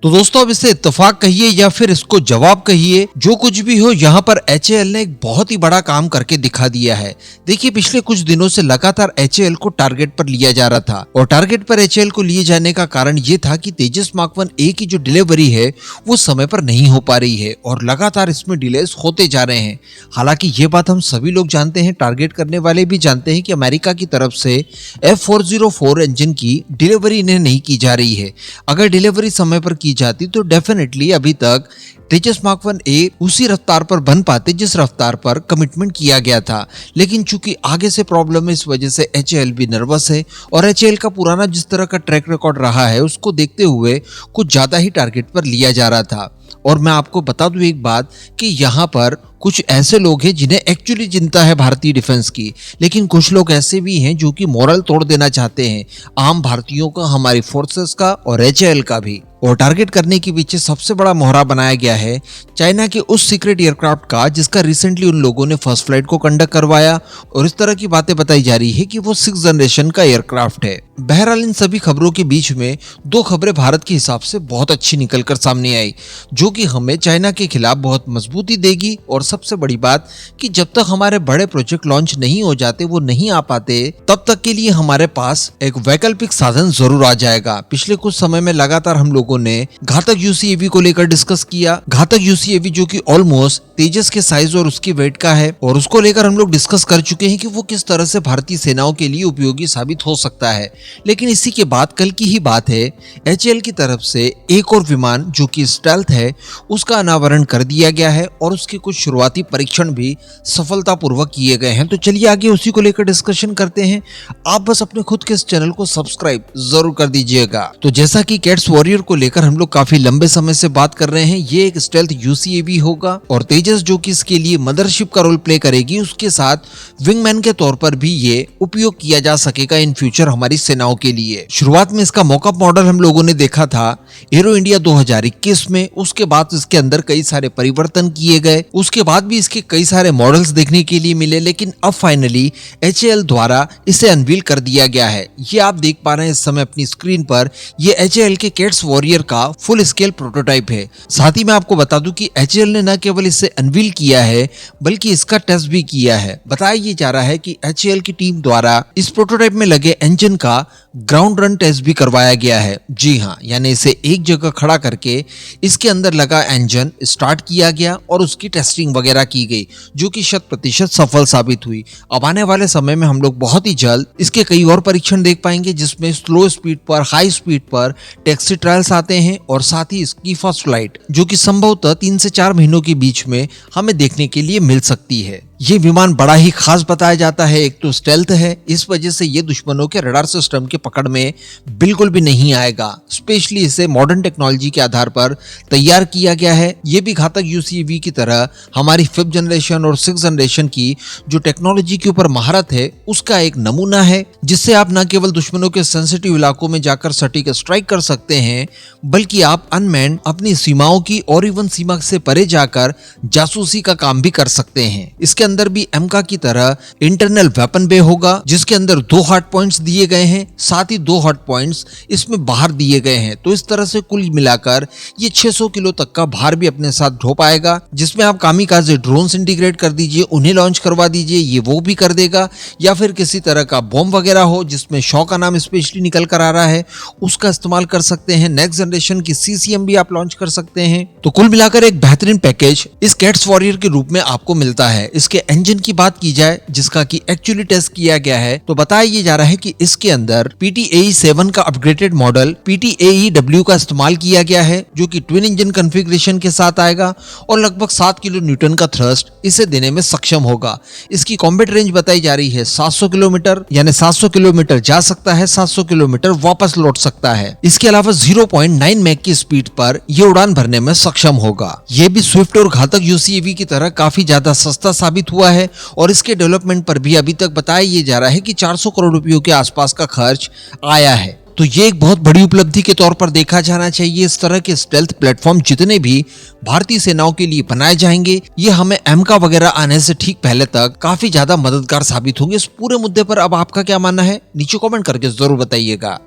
तो दोस्तों अब इसे इत्तेफाक कहिए या फिर इसको जवाब कहिए, जो कुछ भी हो, यहाँ पर एचएएल ने एक बहुत ही बड़ा काम करके दिखा दिया है। देखिए पिछले कुछ दिनों से लगातार एचएएल को टारगेट पर लिया जा रहा था और टारगेट पर एचएएल को लिए जाने का कारण ये था कि तेजस मार्क 1A की जो डिलीवरी है वो समय पर नहीं हो पा रही है और लगातार इसमें डिलेस होते जा रहे हैं। हालांकि ये बात हम सभी लोग जानते हैं, टारगेट करने वाले भी जानते हैं कि अमेरिका की तरफ से F404 इंजन की डिलीवरी इन्हें नहीं की जा रही है। अगर डिलीवरी समय पर की जाती तो डेफिनेटली अभी तक तेजस मार्क 1A उसी रफ्तार पर बन पाते जिस रफ्तार पर कमिटमेंट किया गया था। लेकिन चूंकि आगे से प्रॉब्लम है, इस वजह से एचएएल भी नर्वस है और एचएएल का पुराना जिस तरह का ट्रैक रिकॉर्ड रहा है उसको देखते हुए कुछ ज्यादा ही टारगेट पर लिया जा रहा था। और मैं आपको बता दूं एक बात कि यहाँ पर कुछ ऐसे लोग हैं जिन्हें एक्चुअली चिंता है भारतीय डिफेंस की, लेकिन कुछ लोग ऐसे भी हैं जो कि मोरल तोड़ देना चाहते हैं आम भारतीयों का, हमारी फोर्सेस का और एचएएल का भी। और टारगेट करने के पीछे सबसे बड़ा मोहरा बनाया गया है चाइना के उस सीक्रेट एयरक्राफ्ट का जिसका रिसेंटली उन लोगों ने फर्स्ट फ्लाइट को कंडक्ट करवाया और इस तरह की बातें बताई जा रही है कि वो 6th जनरेशन का एयरक्राफ्ट है। बहरहाल इन सभी खबरों के बीच में दो खबरें भारत के हिसाब से बहुत अच्छी निकलकर सामने आई, जो कि हमें चाइना के खिलाफ बहुत मजबूती देगी। और सबसे बड़ी बात कि जब तक हमारे बड़े प्रोजेक्ट लॉन्च नहीं हो जाते, वो नहीं आ पाते, तब तक के लिए हमारे पास एक वैकल्पिक साधन जरूर आ जाएगा। पिछले कुछ समय में लगातार हम लोगों ने घातक यूसीएवी को लेकर डिस्कस किया। घातक यूसीएवी जो कि ऑलमोस्ट तेजस के साइज और उसकी वेट का है, और उसको लेकर हम लोग डिस्कस कर चुके हैं कि वो किस तरह से भारतीय सेनाओं के लिए उपयोगी साबित हो सकता है। लेकिन इसी के बाद कल की ही बात है, एचएएल की तरफ से एक और विमान जो कि स्टेल्थ है उसका अनावरण कर दिया गया है और उसके कुछ शुरुआती परीक्षण भी सफलतापूर्वक किए गए हैं। तो चलिए आगे उसी को लेकर डिस्कशन करते हैं। आप बस अपने खुद के इस चैनल को सब्सक्राइब जरूर कर दीजिएगा। तो जैसा कि कैट्स वॉरियर को लेकर हम लोग काफी लंबे समय से बात कर रहे हैं, ये एक स्टेल्थ यूसीएवी होगा और तेजस जो कि इसके लिए मदरशिप का रोल प्ले करेगी, उसके साथ विंगमैन के तौर पर भी ये उपयोग किया जा सकेगा इन फ्यूचर हमारी सेनाओं के लिए। शुरुआत में इसका मॉकअप मॉडल हम लोगों ने देखा था एरो इंडिया 2021 में, उसके बाद इसके अंदर कई सारे परिवर्तन किए गए, उसके बाद भी इसके कई सारे मॉडल्स देखने के लिए मिले, लेकिन अब फाइनली एचएएल द्वारा इसे अनवील कर दिया गया है। ये आप देख पा रहे हैं इस समय अपनी स्क्रीन पर, ये एचएएल के कैट्स वॉरियर का फुल स्केल प्रोटोटाइप है। साथ ही मैं आपको बता दूं कि एचएएल ने न केवल इसे अनवील किया है बल्कि इसका टेस्ट भी किया है। बताया ये जा रहा है कि एचएएल की टीम द्वारा इस प्रोटोटाइप में लगे इंजन का ग्राउंड रन टेस्ट भी करवाया गया है। जी हाँ, यानी इसे एक जगह खड़ा करके इसके अंदर लगा इंजन स्टार्ट किया गया और उसकी टेस्टिंग वगैरह की गई, जो कि 100% सफल साबित हुई। अब आने वाले समय में हम लोग बहुत ही जल्द इसके कई और परीक्षण देख पाएंगे, जिसमें स्लो स्पीड पर, हाई स्पीड पर टैक्सी ट्रायल्स आते हैं और साथ ही इसकी फर्स्ट फ्लाइट जो कि संभवतः 3 से 4 महीनों के बीच में हमें देखने के लिए मिल सकती है। ये विमान बड़ा ही खास बताया जाता है, एक तो स्टेल्थ है, इस वजह से ये दुश्मनों के रडार सिस्टम के पकड़ में बिल्कुल भी नहीं आएगा। स्पेशली इसे मॉडर्न टेक्नोलॉजी के आधार पर तैयार किया गया है। ये भी घातक यूसीएवी की तरह हमारी 5th जनरेशन और 6th जनरेशन की जो टेक्नोलॉजी के ऊपर महारत है उसका एक नमूना है, जिससे आप न केवल दुश्मनों के सेंसिटिव इलाकों में जाकर सटीक स्ट्राइक कर सकते हैं, बल्कि आप अनमैन्ड अपनी सीमाओं की और इवन सीमा से परे जाकर जासूसी का काम भी कर सकते हैं। इसके अंदर भी एमका की तरह इंटरनल वेपन बे होगा, जिसके अंदर 2 हार्ड पॉइंट्स दिए गए हैं, साथ ही 2 हॉट पॉइंट्स इसमें बाहर दिए गए हैं। तो इस तरह से कुल मिलाकर ये 600 किलो तक का भार भी अपने साथ ढो पाएगा, जिसमें आप कामिकाजे ड्रोन्स इंटीग्रेट कर दीजिए, उन्हें लॉन्च करवा दीजिए, ये वो भी कर देगा, या फिर किसी तरह का बॉम्ब वगैरह हो जिसमें शॉ का नाम स्पेशली निकल कर आ रहा है, उसका इस्तेमाल कर सकते हैं। नेक्स्ट जनरेशन की सीसीएम भी आप लॉन्च कर सकते हैं। तो कुल मिलाकर एक बेहतरीन पैकेज इस कैट्स वॉरियर के रूप में आपको मिलता है। इसके इंजन की बात की जाए, जिसका कि एक्चुअली टेस्ट किया गया है, तो बताया ये जा रहा है कि इसके अंदर PTAE7 का अपग्रेडेड मॉडल PTAEW का इस्तेमाल किया गया है, जो कि ट्विन इंजन कॉन्फ़िगरेशन के साथ आएगा और लगभग 7 किलो न्यूटन का थ्रस्ट इसे देने में सक्षम होगा। इसकी कॉम्बैट रेंज बताई जा रही है 700 किलोमीटर, यानी 700 किलोमीटर जा सकता है, 700 किलोमीटर वापस लौट सकता है। इसके अलावा 0.9 मैक की स्पीड पर यह उड़ान भरने में सक्षम होगा। यह भी स्विफ्ट और घातक यूसीएवी की तरह काफी ज्यादा सस्ता साबित हुआ है और इसके डेवलपमेंट पर भी अभी तक बताया ये जा रहा है कि 400 करोड़ रुपयों के आसपास का खर्च आया है। तो ये एक बहुत बड़ी उपलब्धि के तौर पर देखा जाना चाहिए। इस तरह के स्टेल्थ प्लेटफॉर्म जितने भी भारतीय सेनाओं के लिए बनाए जाएंगे, ये हमें एमका वगैरह आने से ठीक पहले तक काफी ज्यादा मददगार साबित होंगे। इस पूरे मुद्दे पर अब आपका क्या मानना है, नीचे कमेंट करके जरूर बताइएगा।